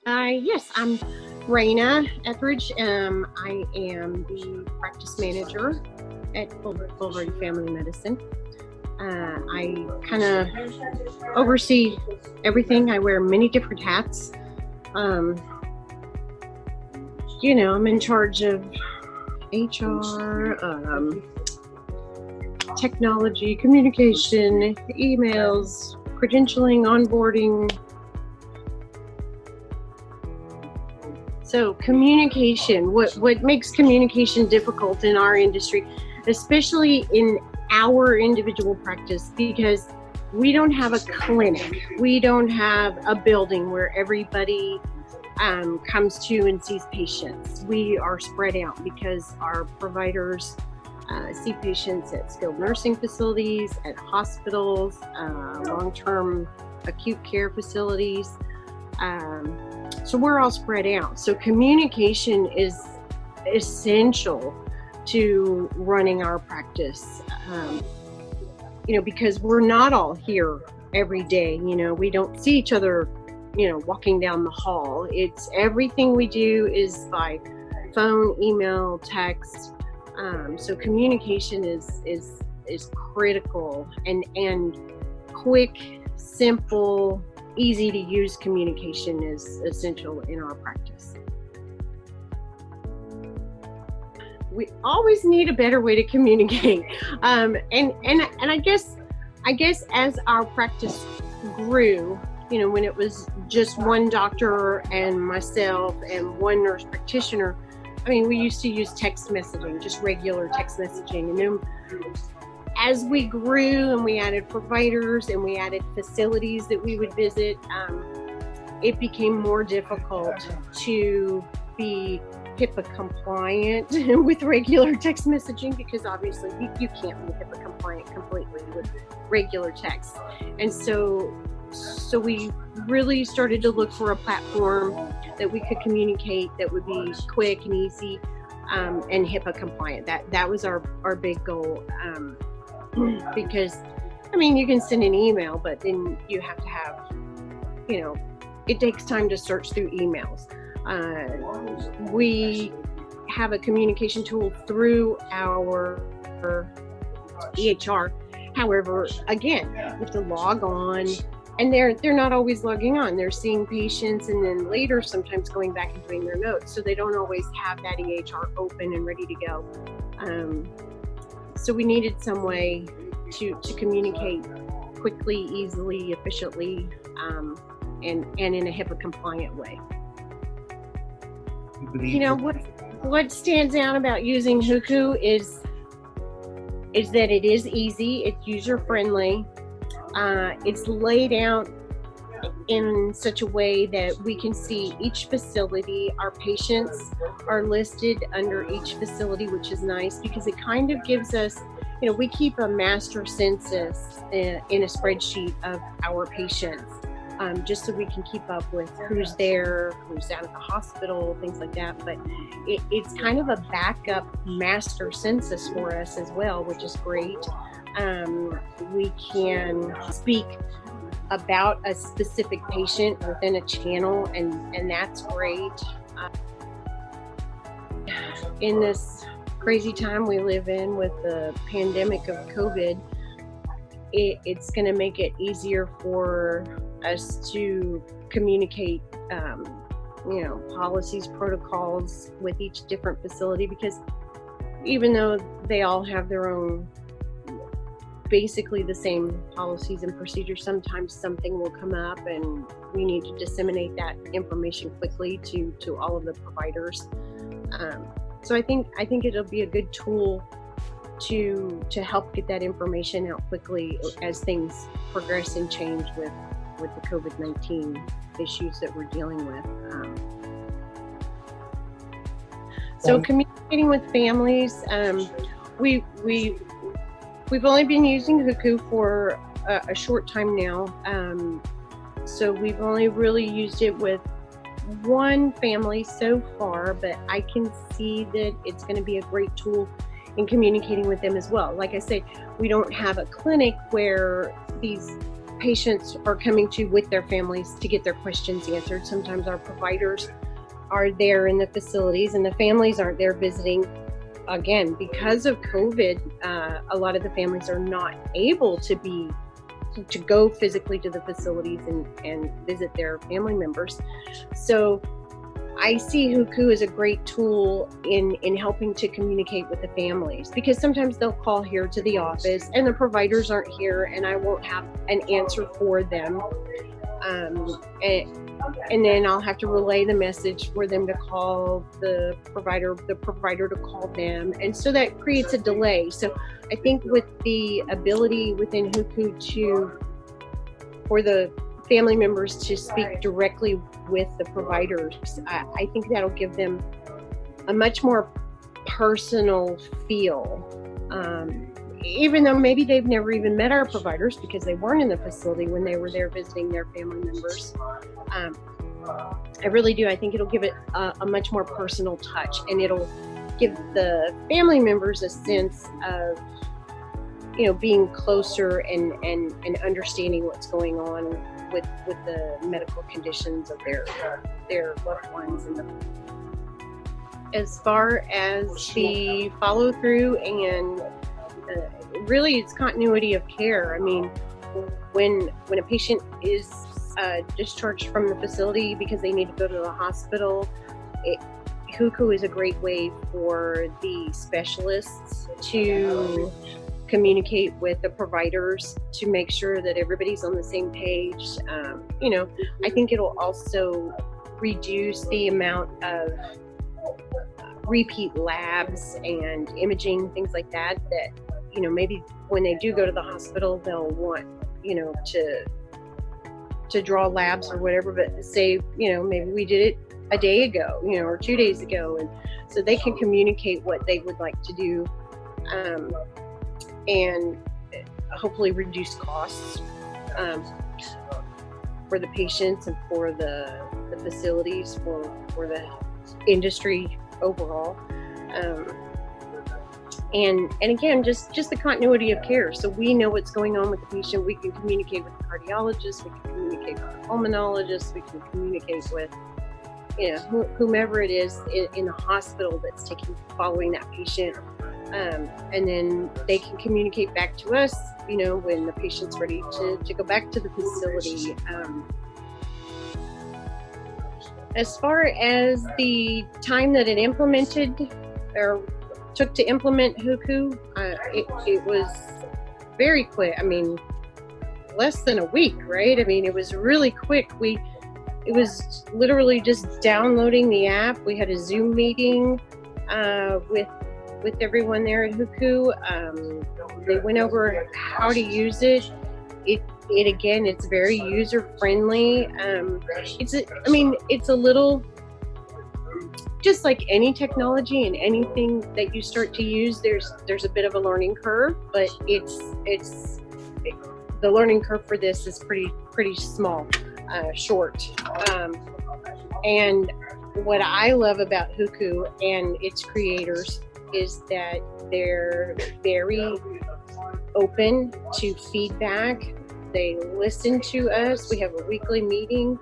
Yes, I'm Raina Ethridge. I am the practice manager at Bulverde Family Medicine. I kind of oversee everything. I wear many different hats. I'm in charge of HR, technology, communication, emails, credentialing, onboarding. So communication, what makes communication difficult in our industry, especially in our individual practice, because we don't have a clinic. We don't have a building where everybody comes to and sees patients. We are spread out because our providers see patients at skilled nursing facilities, at hospitals, long-term acute care facilities. So we're all spread out. So communication is essential to running our practice, because we're not all here every day. We don't see each other, walking down the hall. It's everything we do is by phone, email, text. So communication is critical, and quick, simple, easy to use communication is essential in our practice. We always need a better way to communicate. And I guess as our practice grew, when it was just one doctor and myself and one nurse practitioner, we used to use text messaging, just regular text messaging. And then as we grew and we added providers and we added facilities that we would visit, it became more difficult to be HIPAA compliant with regular text messaging, because obviously you can't be HIPAA compliant completely with regular text. And so we really started to look for a platform that we could communicate that would be quick and easy, and HIPAA compliant. That was our big goal. Because you can send an email, but then you have to have, it takes time to search through emails. We have a communication tool through our EHR. However, again, you have to log on, and they're not always logging on. They're seeing patients and then later sometimes going back and doing their notes. So they don't always have that EHR open and ready to go. So we needed some way to communicate quickly, easily, efficiently, and in a HIPAA compliant way. What stands out about using Hucu is that it is easy, it's user friendly, it's laid out in such a way that we can see each facility. Our patients are listed under each facility, which is nice because it kind of gives us, we keep a master census in a spreadsheet of our patients, just so we can keep up with who's there, who's out at the hospital, things like that. But it's kind of a backup master census for us as well, which is great. We can speak about a specific patient within a channel, and that's great. In this crazy time we live in with the pandemic of COVID, it's going to make it easier for us to communicate, policies, protocols with each different facility, because even though they all have their own basically the same policies and procedures, sometimes something will come up and we need to disseminate that information quickly to all of the providers. So I think it'll be a good tool to help get that information out quickly as things progress and change with the COVID-19 issues that we're dealing with. So communicating with families, we've only been using Hucu for a short time now. So we've only really used it with one family so far, but I can see that it's going to be a great tool in communicating with them as well. Like I said, we don't have a clinic where these patients are coming to with their families to get their questions answered. Sometimes our providers are there in the facilities and the families aren't there visiting. Again, because of COVID, a lot of the families are not able to go physically to the facilities and visit their family members. So I see Hucu as a great tool in helping to communicate with the families, because sometimes they'll call here to the office and the providers aren't here and I won't have an answer for them. And then I'll have to relay the message for them to call the provider to call them. And so that creates a delay. So I think with the ability within Hucu for the family members to speak directly with the providers, I think that'll give them a much more personal feel. Even though maybe they've never even met our providers because they weren't in the facility when they were there visiting their family members. I really do. I think it'll give it a much more personal touch, and it'll give the family members a sense of, being closer and understanding what's going on with the medical conditions of their loved ones. As far as the follow through and really it's continuity of care. I mean, when a patient is discharged from the facility because they need to go to the hospital, Hucu is a great way for the specialists to communicate with the providers to make sure that everybody's on the same page. I think it'll also reduce the amount of repeat labs and imaging, things like that, maybe when they do go to the hospital, they'll want, to draw labs or whatever, but say, maybe we did it a day ago, or 2 days ago. And so they can communicate what they would like to do, and hopefully reduce costs for the patients and for the facilities, for the industry overall. And again, just the continuity of care. So we know what's going on with the patient. We can communicate with the cardiologist, we can communicate with the pulmonologist, we can communicate with, whomever it is in the hospital that's following that patient. And then they can communicate back to us, when the patient's ready to go back to the facility. As far as the time that it implemented or took to implement Hucu, it was very quick. I mean, less than a week, right? I mean, it was really quick. It was literally just downloading the app. We had a Zoom meeting with everyone there at Hucu. They went over how to use it. It's very user friendly. It's a little, just like any technology and anything that you start to use, there's a bit of a learning curve, but the learning curve for this is pretty small, short. And what I love about Hucu and its creators is that they're very open to feedback. They listen to us. We have a weekly meeting,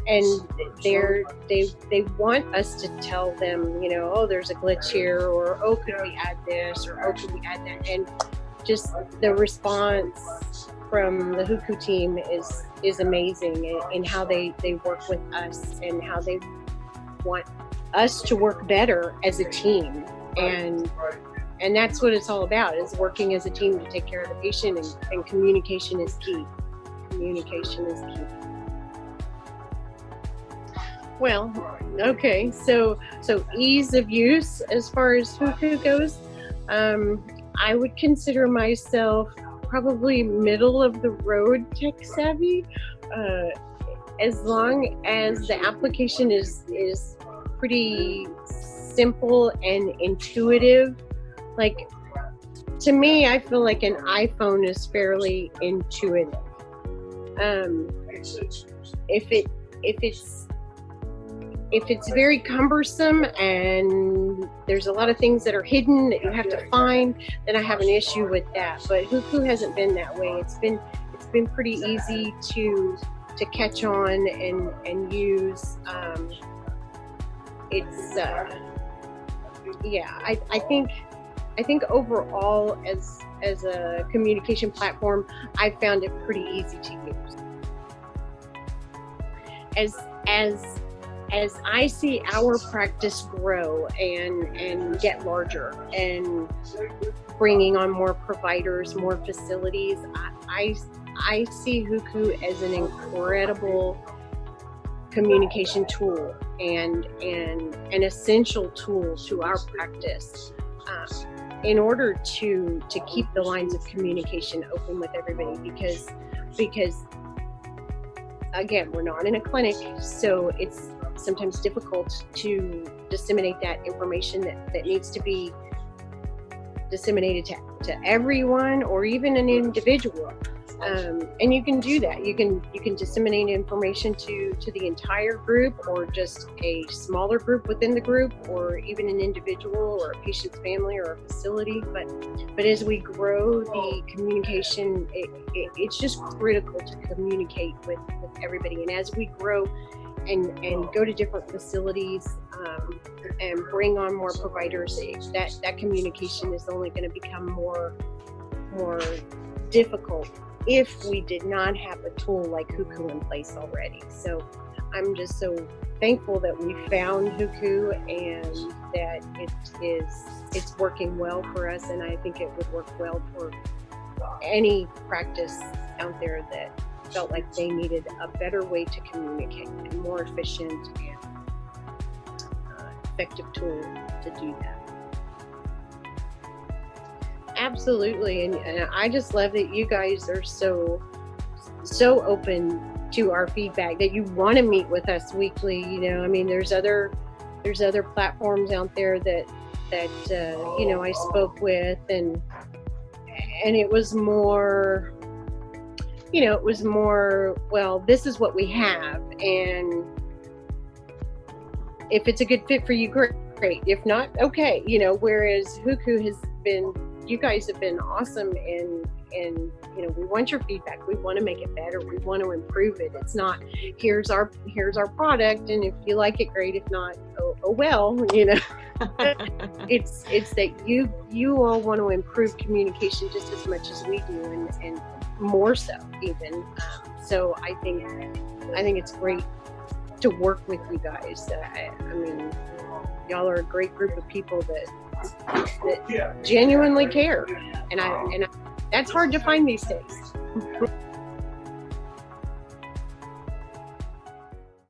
and they want us to tell them, there's a glitch here, or could we add this, or could we add that? And just the response from the Hucu team is amazing in how they work with us and how they want us to work better as a team. And that's what it's all about, is working as a team to take care of the patient, and communication is key. Communication is key. Well, okay, so ease of use as far as Hucu goes, I would consider myself probably middle of the road tech savvy, as long as the application is pretty simple and intuitive. Like, to me, I feel like an iPhone is fairly intuitive. If it's if it's very cumbersome and there's a lot of things that are hidden that you have to find, then I have an issue with that. But Hucu hasn't been that way. It's been pretty easy to catch on and use. I think overall as a communication platform, I found it pretty easy to use. As I see our practice grow and get larger and bringing on more providers, more facilities, I see Hucu as an incredible communication tool and an essential tool to our practice in order to keep the lines of communication open with everybody, because again, we're not in a clinic, so it's sometimes difficult to disseminate that information that needs to be disseminated to everyone or even an individual. And you can do that. You can disseminate information to the entire group, or just a smaller group within the group, or even an individual or a patient's family or a facility. But as we grow the communication, it's just critical to communicate with everybody. And as we grow and go to different facilities and bring on more providers, that communication is only going to become more difficult if we did not have a tool like Hucu in place already. So I'm just so thankful that we found Hucu and that it's working well for us, and I think it would work well for any practice out there that felt like they needed a better way to communicate, a more efficient and effective tool to do that. Absolutely, and I just love that you guys are so open to our feedback, that you want to meet with us weekly. You know, I mean, there's other platforms out there that you know, I spoke with, and it was more, you know, well, this is what we have, and if it's a good fit for you, great. If not, okay. You know, whereas Hucu has been, you guys have been awesome, and you know, we want your feedback. We want to make it better. We want to improve it. It's not, here's our product, and if you like it, great. If not, oh well, you know. it's that you all want to improve communication just as much as we do, and more so even. So I think it's great to work with you guys. I mean, y'all are a great group of people that genuinely care, and I that's hard to find these days.